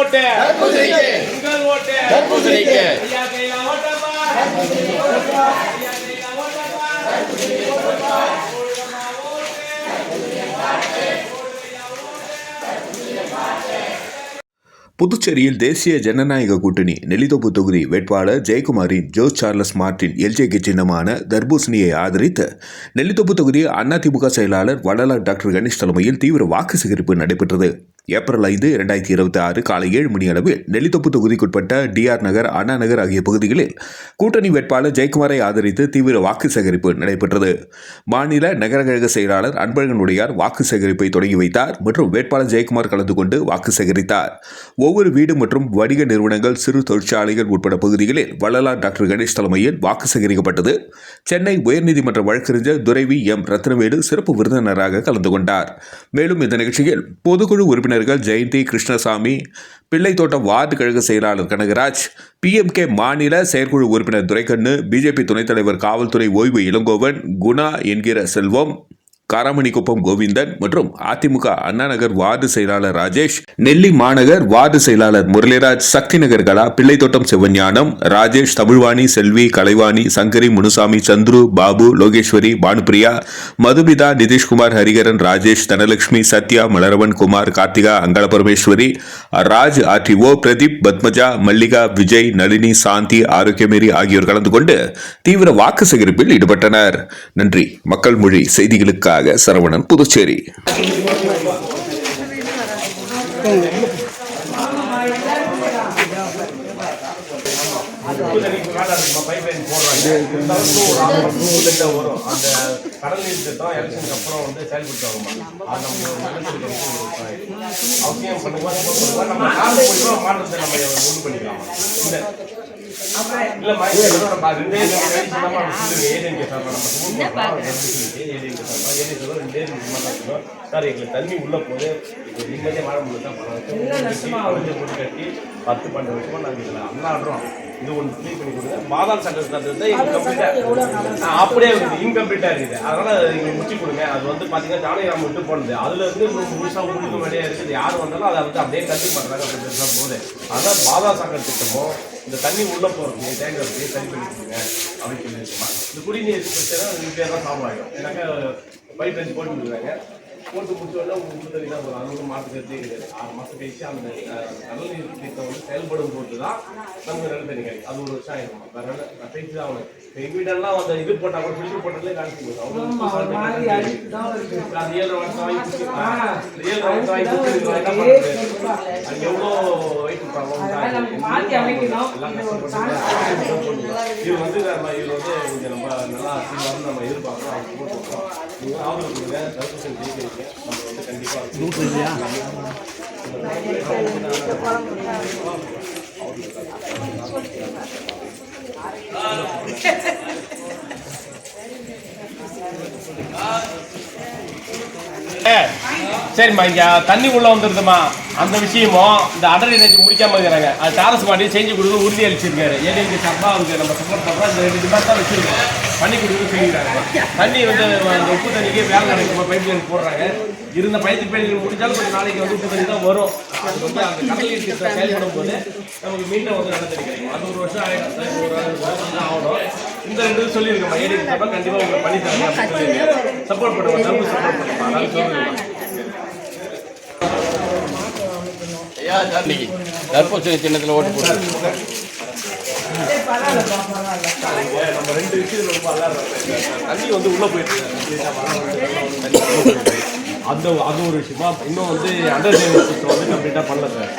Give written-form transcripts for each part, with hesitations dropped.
ஓட்டு உங்கள் ஓட்டு ஐயா கையில ஓட்டப்பா புதுச்சேரியில் தேசிய ஜனநாயக கூட்டணி நெல்லித்தோப்பு தொகுதி வேட்பாளர் ஜெயக்குமாரின் ஜோஸ் சார்லஸ் மார்டின் எல்ஜேக்கு சின்னமான தர்பூசணியை ஆதரித்து நெல்லித்தோப்பு தொகுதி அதிமுக செயலாளர் வள்ளலார் டாக்டர் கணேஷ் தலைமையில் தீவிர வாக்கு சேகரிப்பு நடைபெற்றது. ஏப்ரல் 5, 2026 காலை 7 மணி அளவில் நெல்லித்தோப்பு தொகுதிக்குட்பட்ட டிஆர் நகர், அண்ணா நகர் ஆகிய பகுதிகளில் கூட்டணி வேட்பாளர் ஜெயக்குமாரை ஆதரித்து தீவிர வாக்கு சேகரிப்பு நடைபெற்றது. மாநில நகர கழக செயலாளர் அன்பழகன் உடையார் வாக்கு சேகரிப்பை தொடங்கி வைத்தார் மற்றும் வேட்பாளர் ஜெயக்குமார் கலந்து கொண்டு வாக்கு சேகரித்தார். ஒவ்வொரு வீடு மற்றும் வணிக நிறுவனங்கள், சிறு தொழிற்சாலைகள் உட்பட பகுதிகளில் வள்ளலார் டாக்டர் கணேஷ் தலைமையில் வாக்கு சேகரிக்கப்பட்டது. சென்னை உயர்நீதிமன்ற வழக்கறிஞர் துரைவி எம் ரத்னவேலு சிறப்பு விருந்தினராக கலந்து கொண்டார். மேலும் இந்த நிகழ்ச்சியில் பொதுக்குழு உறுப்பினர்கள் ஜெயந்தி, கிருஷ்ணசாமி, பிள்ளைத்தோட்டம் வார்டு கழக செயலாளர் கனகராஜ், PMK மாநில செயற்குழு உறுப்பினர் துரைக்கண்ணு, பிஜேபி துணைத் தலைவர் காவல்துறை ஓய்வு இளங்கோவன், குணா என்கிற செல்வம், காராமணிக்குப்பம் கோவிந்தன் மற்றும் அதிமுக அண்ணா நகர் வார்டு செயலாளர் ராஜேஷ், நெல்லி மாநகர் வார்டு செயலாளர் முரளிராஜ், சக்தி நகர் கலா, பிள்ளைத்தோட்டம் சிவஞானம், ராஜேஷ், தமிழ்வாணி, செல்வி, கலைவாணி, சங்கரி, முனுசாமி, சந்துரு, பாபு, லோகேஸ்வரி, பானுப்பிரியா, மதுபிதா, நிதிஷ்குமார், ஹரிகரன், ராஜேஷ், தனலட்சுமி, சத்யா, மலரவன், குமார், கார்த்திகா, அங்காள பரமேஸ்வரி, ராஜ், RTO, பிரதீப், பத்மஜா, மல்லிகா, விஜய், நளினி, சாந்தி, ஆரோக்கியமேரி ஆகியோர் கலந்து கொண்டு தீவிர வாக்கு சேகரிப்பில் ஈடுபட்டனர். நன்றி. மக்கள் மொழி செய்திகளுக்காக சரவணன், புதுச்சேரி. பைப்லைன் போடுறாங்க. வரும் அந்த கடல் நீர் திட்டம் எலெக்ஷனுக்கு அப்புறம் வந்து செயல்படுத்துவாங்க. அது நம்ம அவசியம் பண்ணுவோம். நம்ம மாற்றத்தை நம்ம உண்டு பண்ணிக்கலாம். இல்லம்மா நம்ம ரெண்டே ஏடிஎம்கே சார் சார் எங்களுக்கு தண்ணி உள்ள போது நிம்மதியாக வாழ முடியாது தான் போட்டு கட்டி 10-12 வருஷமா நாங்கள் இதில் அல்லாடுறோம். இது ஒன்று க்ளீன் பண்ணி கொடுங்க. மாதாள் சட்டத்தை அப்படியே இன்கம்ப்ளீட்டாக இருக்குது. அதனால் எங்களுக்கு முடிச்சு கொடுங்க. அது வந்து பார்த்தீங்கன்னா ஜானகிராம் விட்டு போனது. அதில் இருந்து முழுசாக உங்களுக்கு வேலையாக இருக்குது. யார் வந்தாலும் அதை வந்து அப்படியே கட்டி பண்ணுறாங்க. அப்படி தான் போகுது. அதனால் மாதாள் சங்கர் திட்டமும் இந்த தண்ணி உள்ள போகிறதுக்கு தேங்கிறதுக்கு சரி பண்ணி கொடுங்க அப்படின்னு சொல்லியிருக்கோம். இந்த குடிநீர் பிரச்சனை நீங்கள் பேர் தான் சால்வ் ஆகிடும். ஏன்னாக்கா பைப் லைன் போட்டு கொடுக்குறாங்க. போட்டு முடிச்சோன்னா உங்களுக்கு தண்ணி தான் வரும். அது மாற்று கருத்தே கிடையாது. 6 மாதம் கழிச்சு அந்த கடல் நீர் திட்டம் வந்து செயல்படும் போது தான் நமக்கு நல்ல தண்ணி கிடைக்கும். அது 1 வருஷம் ஆகிடும். வேற நல்ல பேச்சு தான் ஆகணும். எங்கள் வீடெல்லாம் அந்த இது போட்டால் கூட ஃபில்டர் போட்டாலே காணிச்சு போதும். அது 7 வருஷம் வாங்கி 7 வருஷம் வாங்கி அது எவ்வளோ வெயிட் இது வந்து கொஞ்சம் நம்ம நல்லா நம்ம எதிர்பார்க்குறோம். அவங்க போட்டுருக்கோம். நீங்கள் ஆதரவு கொடுங்க. தர்பூசணி ஜெயிக்கிறீங்க. நம்ம வந்து கண்டிப்பாக சரிம்மா, இங்கே தண்ணி உள்ள வந்துருதுமா. அந்த விஷயமும் இந்த அடர் எனக்கு முடிக்காம இருக்கிறாங்க. அது டாரஸ் மாட்டி செஞ்சு கொடுத்து உறுதி அளிச்சிருக்காரு. ஏடிஎம்கே சார்பாக அவருக்கு நம்ம சப்போர்ட் பண்ணுறோம். இந்த 2 டிமாண்ட் தான் வச்சிருக்கோம். பண்ணி கொடுத்து சொல்லிக்கிறாங்க. தண்ணி வந்து அந்த உப்பு தண்ணிக்கு வேலை நடக்கும். பைப் லைன் போடுறாங்க. இருந்த பைப் லைன் முடிஞ்சாலும் கொஞ்சம் நாளைக்கு வந்து உப்பு தண்ணி தான் வரும். அது வந்து அந்த கடல் நீர் திட்டம் செயல்படும் போது நமக்கு மீண்டும் வந்து நல்ல தண்ணி கிடைக்கும். அது 1 வருஷம் ஆகிடும். 1 வருஷம் ஆகணும். இந்த 2 சொல்லியிருக்கோம். ஏடிஎம் சார்பாக கண்டிப்பாக உங்களுக்கு பண்ணி தரேன் அப்படின்னு சொல்லியிருக்கேன். சப்போர்ட் பண்ணுவோம். நம்ம சப்போர்ட் பண்ணுவோம். அதான் சொல்லுங்கள். தர்பூசணி சின்னத்தில் ஓட்டு போட்டு நம்ம 2 விஷயம் ரொம்ப தண்ணி வந்து உள்ள போயிட்டு அது ஒரு விஷயமா. இன்னும் வந்து அண்டர் சிஸ்டம் வந்து கம்ப்ளீட்டாக பண்ணல சார்.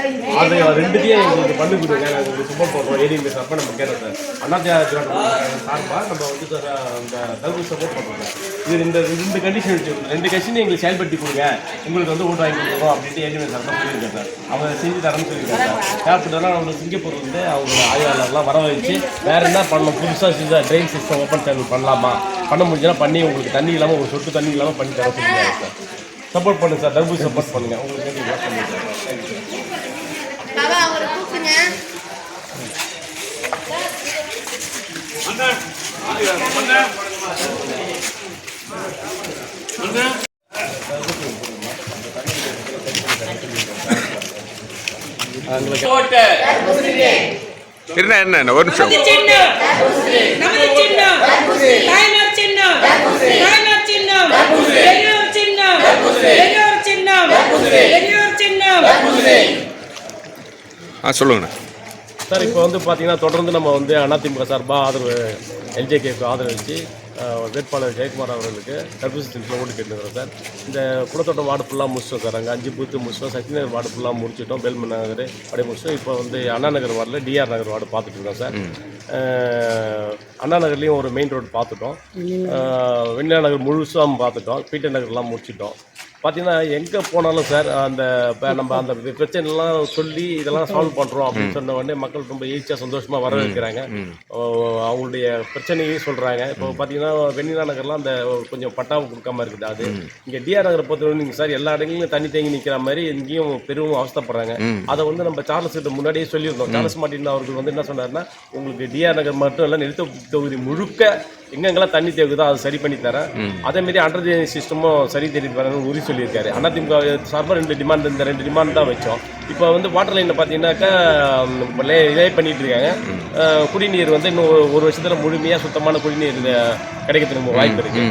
அதை 2த்தையும் எங்களுக்கு பண்ணி கொடுங்க. நாங்கள் சப்போர்ட் பண்ணுறோம். ஏடிஎம்கே சார்பாக நம்ம கேட்குறோம் சார். அண்ணா சார்பாக நம்ம வந்து சார் அந்த தர்பூசணி சப்போர்ட் பண்ணுறோம். இது இந்த 2 கண்டிஷன் வச்சு 2 கண்டிஷன் எங்களுக்கு செயல்படுத்தி கொடுங்க. உங்களுக்கு வந்து ஓட்டு வாங்கி கொடுக்குறோம் அப்படின்ட்டு ஏடிஎம்கே சார்பாக சொல்லியிருக்கேன் சார். அவங்க செஞ்சு தரேன்னு சொல்லியிருக்காங்க சார். தேவைப்பட்டதெல்லாம் நம்ம சிங்கப்பூர் வந்து அவங்க ஆய்வாளர்லாம் வர வச்சு வேறு என்ன பண்ணணும், புதுசாக ட்ரெயின் சிஸ்டம் ஓப்பன் சேனல் பண்ணலாமா, பண்ண முடிஞ்சுன்னா பண்ணி உங்களுக்கு தண்ணி இல்லாமல் ஒரு சொட்டு தண்ணி இல்லாமல் பண்ணி தர சொல்லியிருக்காங்க சார். சப்போர்ட் பண்ணுங்க சார். தர்பூசணி சப்போர்ட் பண்ணுங்க. உங்களுக்கு எங்களுக்கு ஓட்டு என்ன ஒரு நிமிஷம் நமது சின்னம் நமது சின்னம் தாய்நாடு சின்னம் தாய்நாடு சின்னம் பெரியோர் சின்னம் பெரியோர் சின்னம் பெரியோர் சின்னம் சொல்லுங்கண்ணா சார் இப்போ வந்து பார்த்தீங்கன்னா தொடர்ந்து நம்ம வந்து அதிமுக சார்பாக ஆதரவு எல்ஜேகேக்கு ஆதரவளித்து வேட்பாளர் ஜெயக்குமார் அவர்களுக்கு தர்பூசணி சின்னத்தில் ஓட்டு கேட்டுக்கிறோம் சார். இந்த குளத்தோட்டம் வார்டு ஃபுல்லாக முடிச்சிட்டோம் சார். அங்கே 5 பூத்து முடிச்சிட்டோம். சக்தி நகர் வார்டு ஃபுல்லாக முடிச்சிட்டோம். பெல்மன் நகர் அப்படியே முடிச்சிட்டோம். இப்போ வந்து அண்ணா நகர் வார்டில் டிஆர் நகர் வார்டு பார்த்துட்டு இருக்கோம் சார். அண்ணா நகர்லேயும் ஒரு மெயின் ரோடு பார்த்துட்டோம். வெண்ணிலா நகர் முழுசாக பார்த்துட்டோம். பீட்டர் நகர்லாம் முடிச்சிட்டோம். பார்த்தீங்கன்னா எங்கே போனாலும் சார் அந்த நம்ம அந்த பிரச்சனைலாம் சொல்லி இதெல்லாம் சால்வ் பண்ணுறோம் அப்படின்னு சொன்ன உடனே மக்கள் ரொம்ப ஈஸியாக சந்தோஷமாக வரவேற்கிறாங்க. அவங்களுடைய பிரச்சனையும் சொல்கிறாங்க. இப்போ பார்த்தீங்கன்னா வெண்ணிலா நகர்லாம் அந்த கொஞ்சம் பட்டாவும் கொடுக்காம இருக்குது. அது இங்கே டிஆர் நகரை பொறுத்தவரைக்கும் சார் எல்லா இடங்களிலும் தண்ணி தேங்கி நிற்கிற மாதிரி இங்கேயும் பெரும் அவஸ்தப்படுறாங்க. அதை வந்து நம்ம சார்லஸ் கிட்ட முன்னாடியே சொல்லியிருந்தோம். சார்லஸ் மார்ட்டின் அவர்கள் வந்து என்ன சொன்னார்னா, உங்களுக்கு டிஆர் நகர் மட்டும் இல்லை நிலத்தொகுதி தொகுதி முழுக்க எங்கெங்கெல்லாம் தண்ணி தேங்குதோ அதை சரி பண்ணி தரேன். அதேமாரி அண்டர் ட்ரைனேஜ் சிஸ்டமும் சரி தேடி வரணும்னு உறுதி சொல்லியிருக்காரு. அதிமுக சார்பாக 2 டிமாண்ட் இந்த 2 டிமாண்ட் தான் வச்சோம். இப்போ வந்து வாட்டர் லைனில் பார்த்தீங்கன்னாக்கா லே பண்ணிட்டு இருக்காங்க. குடிநீர் வந்து இன்னும் 1 வருஷத்தில் முழுமையாக சுத்தமான குடிநீர் கிடைக்கிறதுக்கு வாய்ப்பு இருக்கு.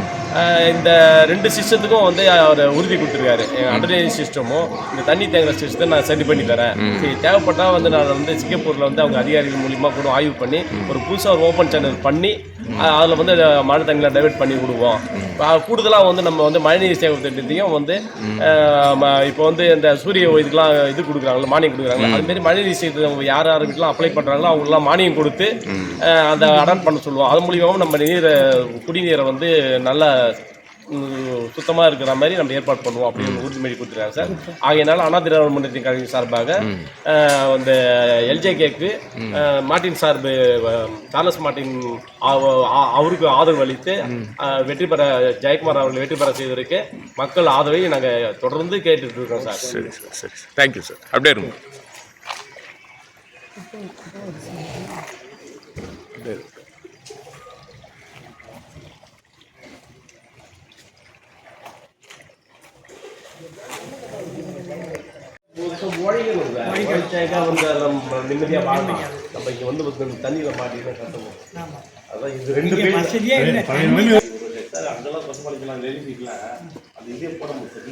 இந்த 2 சிஸ்டத்துக்கும் வந்து அவர் உறுதி கொடுத்துருக்காரு. அண்டர் ட்ரைனேஜ் சிஸ்டமும் இந்த தண்ணி தேங்குற சிஸ்டத்தை நான் சரி பண்ணி தரேன். சரி தேவைப்பட்டால் வந்து நான் வந்து சிங்கப்பூரில் வந்து அவங்க அதிகாரிகள் மூலியமாக கூட ஆய்வு பண்ணி ஒரு புதுசாக ஒரு ஓப்பன் சேனல் பண்ணி அதில் வந்து மழை தண்ணியில் டைவெர்ட் பண்ணி விடுவோம். கூடுதலாக வந்து நம்ம வந்து மழைநீர் சேகரிப்பு திட்டத்தையும் வந்து இப்போ வந்து இந்த சூரிய இதுக்கெலாம் இது கொடுக்குறாங்களோ மானியம் கொடுக்குறாங்களோ அதுமாரி மழைநீர் சேகரிப்பு யார் யார் வீட்டிலாம் அப்ளை பண்ணுறாங்களோ அவங்களெலாம் மானியம் கொடுத்து அதை அடன் பண்ண சொல்லுவோம். அது மூலியமாக நம்ம குடிநீரை வந்து நல்ல சுத்தமாக இருக்கிற மாதிரி நம்ம ஏற்பாடு பண்ணுவோம் அப்படின்னு உறுதிமொழி கொடுத்துருக்காங்க சார். ஆகையினால அண்ணா திராவிட முன்னேற்ற கழகம் சார்பாக இந்த எல்ஜேகேக்கு மார்ட்டின் சார்பு சார்லஸ் மார்ட்டின் அவருக்கு ஆதரவு அளித்து வெற்றி பெற ஜெயக்குமார் அவர்கள் வெற்றி பெற செய்வதற்கு மக்கள் ஆதரவை நாங்கள் தொடர்ந்து கேட்டுட்டு இருக்கோம் சார். சரி சார் சரி தேங்க்யூ சார். அப்படியே இருங்க. நிம்மதியாக வாழலாம். நம்ம இங்கே வந்து தண்ணியில் மாட்டினா கட்டணும். அதான் இது 2 சார் அங்கெல்லாம் பசுமளிக்கலாம் நெருங்கிக்கலாம் அது இதே போட முடியும்.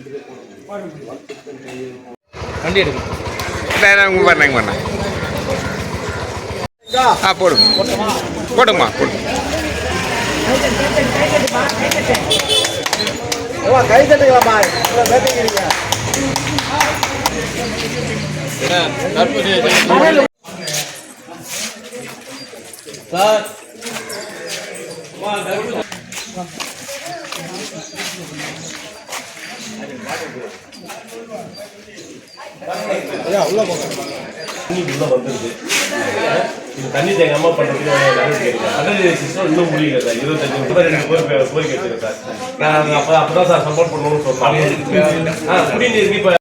வண்டி எடுக்கணும். பண்ண போடுங்க போடுங்கம்மா போடுங்க. கை தட்டுக்கலாமா பேசுகிறீங்க சார் உள்ள வந்துருக்கு. இது தண்ணி தேங்காம பண்ணுறதுக்கு அண்டர் சிஸ்டம் இன்னும் முடியல சார். 25 கோரிக்கை வச்சிருக்கேன் சார். நான் அப்போ தான் சார் சப்போர்ட் பண்ணணும்னு சொல்லுவாங்க. குடிநீருக்கு இப்போ